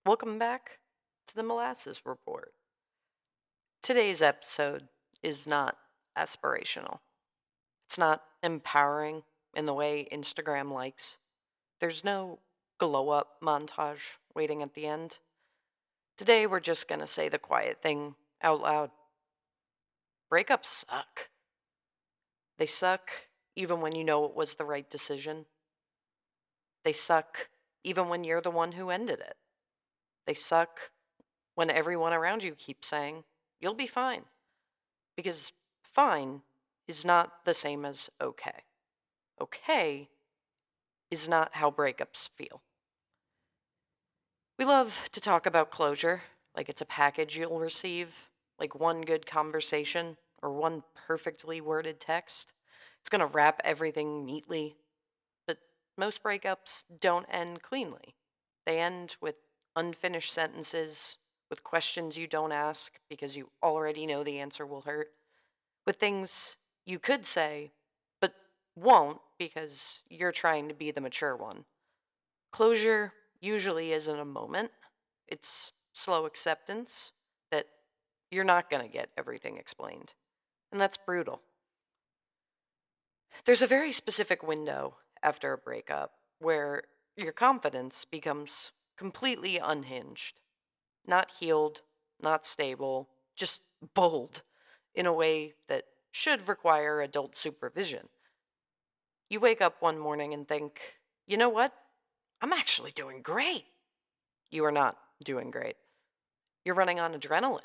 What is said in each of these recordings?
Welcome back to the Molasses Report. Today's episode is not aspirational. It's not empowering in the way Instagram likes. There's no glow up montage waiting at the end. Today, we're just going to say the quiet thing out loud. Breakups suck. They suck even when you know it was the right decision. They suck even when you're the one who ended it. They suck when everyone around you keeps saying, you'll be fine. Because fine is not the same as okay. Okay is not how breakups feel. We love to talk about closure like it's a package you'll receive, like one good conversation or one perfectly worded text. It's going to wrap everything neatly, but most breakups don't end cleanly. They end with unfinished sentences, with questions you don't ask because you already know the answer will hurt, with things you could say, but won't because you're trying to be the mature one. Closure usually isn't a moment, it's slow acceptance that you're not going to get everything explained. And that's brutal. There's a very specific window after a breakup where your confidence becomes completely unhinged, not healed, not stable, just bold in a way that should require adult supervision. You wake up one morning and think, you know what? I'm actually doing great. You are not doing great. You're running on adrenaline.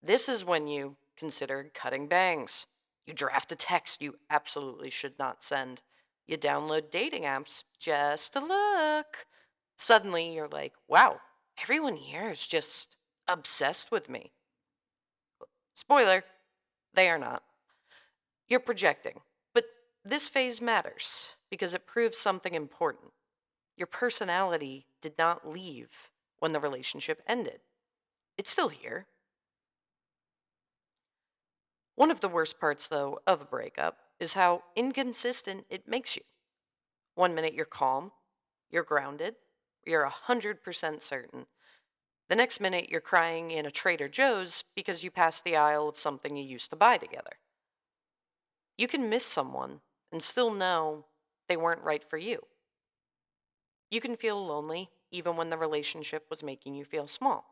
This is when you consider cutting bangs. You draft a text you absolutely should not send. You download dating apps just to look. Suddenly you're like, wow, everyone here is just obsessed with me. Spoiler, they are not. You're projecting. But this phase matters because it proves something important. Your personality did not leave when the relationship ended, it's still here. One of the worst parts, though, of a breakup is how inconsistent it makes you. One minute you're calm, you're grounded, you're 100% certain. The next minute you're crying in a Trader Joe's because you passed the aisle of something you used to buy together. You can miss someone and still know they weren't right for you. You can feel lonely even when the relationship was making you feel small.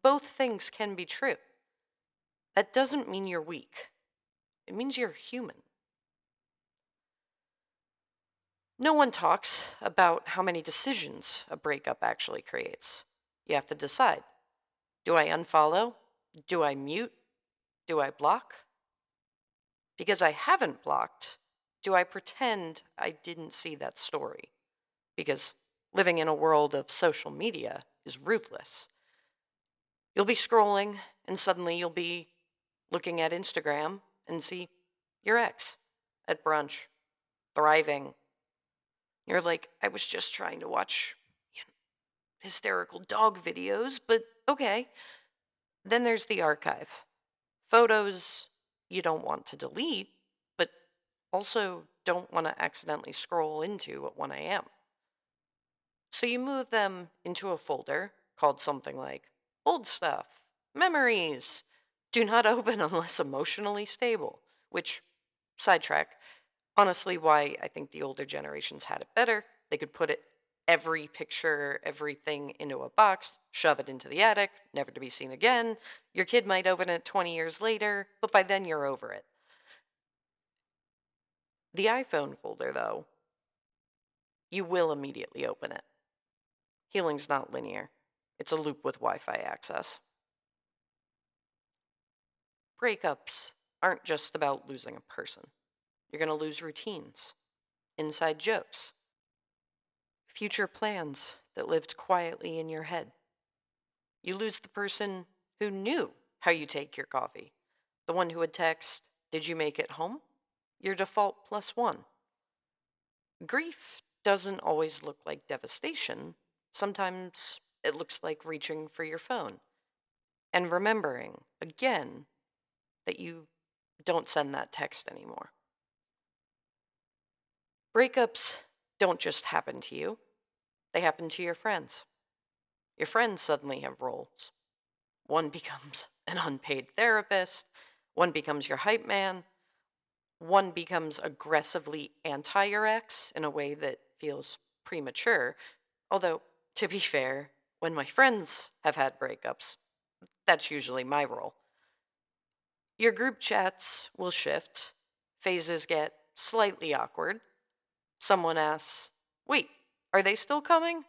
Both things can be true. That doesn't mean you're weak, it means you're human. No one talks about how many decisions a breakup actually creates. You have to decide, do I unfollow? Do I mute? Do I block? Because I haven't blocked, do I pretend I didn't see that story? Because living in a world of social media is ruthless. You'll be scrolling, and suddenly you'll be looking at Instagram and see your ex at brunch, thriving. You're like, I was just trying to watch hysterical dog videos, but okay. Then there's the archive. Photos you don't want to delete, but also don't want to accidentally scroll into at 1 a.m. So you move them into a folder called something like old stuff, memories, do not open unless emotionally stable, which, sidetrack, honestly, why I think the older generations had it better. They could put it every picture, everything into a box, shove it into the attic, never to be seen again. Your kid might open it 20 years later, but by then you're over it. The iPhone folder, though, you will immediately open it. Healing's not linear, it's a loop with Wi Fi access. Breakups aren't just about losing a person, you're going to lose routines, inside jokes, future plans that lived quietly in your head. You lose the person who knew how you take your coffee, the one who would text, did you make it home? Your default plus one. Grief doesn't always look like devastation. Sometimes it looks like reaching for your phone and remembering, again, that you don't send that text anymore. Breakups don't just happen to you, they happen to your friends. your friends suddenly have roles. One becomes an unpaid therapist, one becomes your hype man, one becomes aggressively anti your ex in a way that feels premature. Although, to be fair, when my friends have had breakups, that's usually my role. Your group chats will shift, phases get slightly awkward. Someone asks, "Wait, are they still coming?"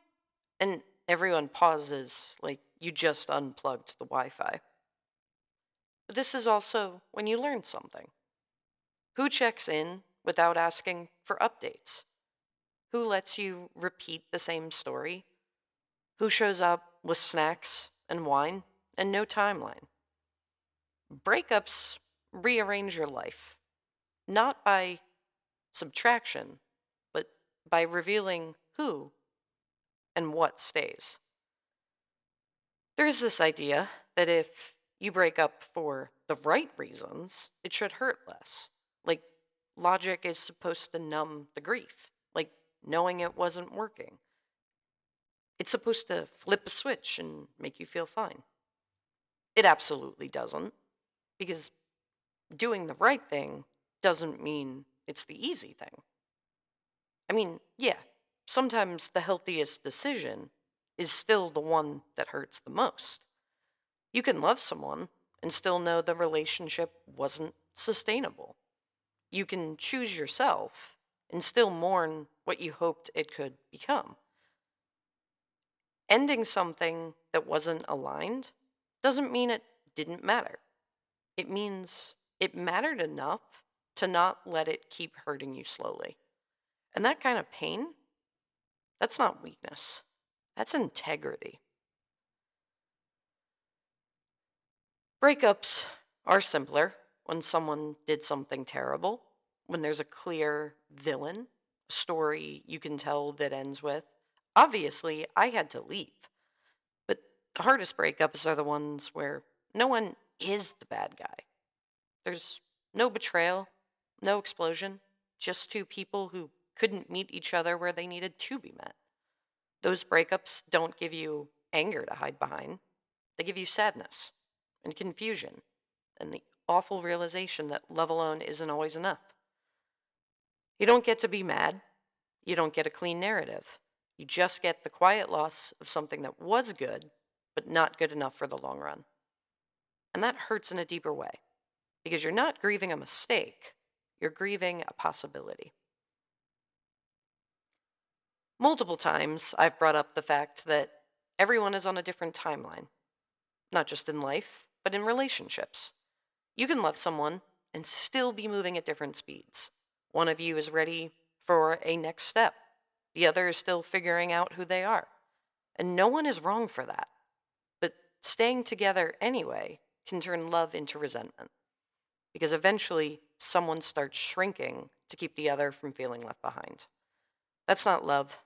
And everyone pauses like you just unplugged the Wi Fi. But this is also when you learn something. Who checks in without asking for updates? Who lets you repeat the same story? Who shows up with snacks and wine and no timeline? Breakups rearrange your life, not by subtraction, but by revealing who and what stays. There is this idea that if you break up for the right reasons, it should hurt less. Like, logic is supposed to numb the grief, like knowing it wasn't working. It's supposed to flip a switch and make you feel fine. It absolutely doesn't, because doing the right thing doesn't mean it's the easy thing. I mean, yeah, sometimes the healthiest decision is still the one that hurts the most. You can love someone and still know the relationship wasn't sustainable. You can choose yourself and still mourn what you hoped it could become. Ending something that wasn't aligned doesn't mean it didn't matter. It means it mattered enough to not let it keep hurting you slowly. And that kind of pain, that's not weakness, that's integrity. Breakups are simpler when someone did something terrible, when there's a clear villain, a story you can tell that ends with, "Obviously, I had to leave." But the hardest breakups are the ones where no one is the bad guy. There's no betrayal, no explosion, just two people who couldn't meet each other where they needed to be met. Those breakups don't give you anger to hide behind, they give you sadness and confusion and the awful realization that love alone isn't always enough. You don't get to be mad, you don't get a clean narrative. You just get the quiet loss of something that was good, but not good enough for the long run. And that hurts in a deeper way because you're not grieving a mistake, you're grieving a possibility. Multiple times, I've brought up the fact that everyone is on a different timeline, not just in life, but in relationships. You can love someone and still be moving at different speeds. One of you is ready for a next step, the other is still figuring out who they are. And no one is wrong for that. But staying together anyway can turn love into resentment because eventually someone starts shrinking to keep the other from feeling left behind. That's not love,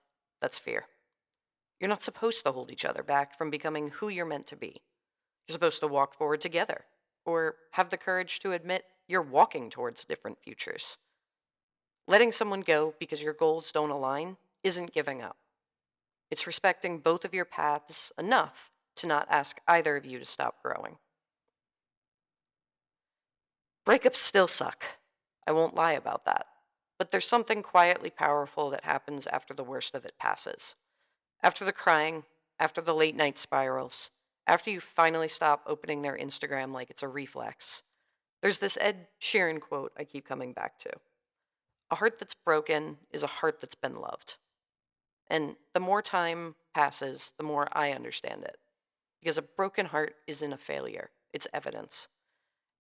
that's fear. You're not supposed to hold each other back from becoming who you're meant to be. You're supposed to walk forward together or have the courage to admit you're walking towards different futures. Letting someone go because your goals don't align isn't giving up. It's respecting both of your paths enough to not ask either of you to stop growing. Breakups still suck. I won't lie about that. But there's something quietly powerful that happens after the worst of it passes. After the crying, after the late night spirals, after you finally stop opening their Instagram like it's a reflex. There's this Ed Sheeran quote I keep coming back to. A heart that's broken is a heart that's been loved. And the more time passes, the more I understand it. Because a broken heart isn't a failure, it's evidence.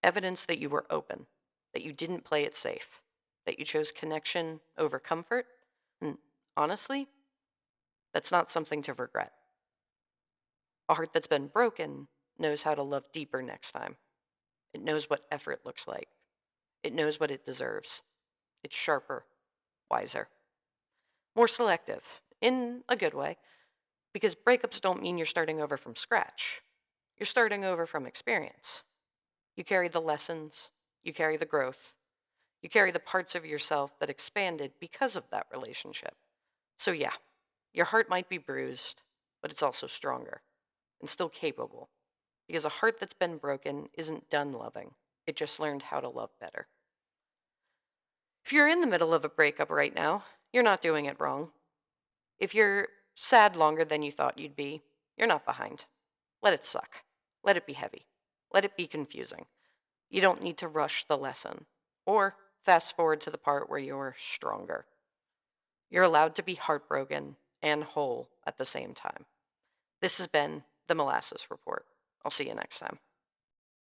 Evidence that you were open, that you didn't play it safe, that you chose connection over comfort. And honestly, that's not something to regret. A heart that's been broken knows how to love deeper next time. It knows what effort looks like. It knows what it deserves. It's sharper, wiser, more selective, in a good way, because breakups don't mean you're starting over from scratch. You're starting over from experience. You carry the lessons, you carry the growth, you carry the parts of yourself that expanded because of that relationship. So, yeah, your heart might be bruised, but it's also stronger. and still capable. Because a heart that's been broken isn't done loving, it just learned how to love better. If you're in the middle of a breakup right now, you're not doing it wrong. If you're sad longer than you thought you'd be, you're not behind. Let it suck. Let it be heavy. Let it be confusing. You don't need to rush the lesson or fast forward to the part where you're stronger. You're allowed to be heartbroken and whole at the same time. This has been the Molasses Report. I'll see you next time.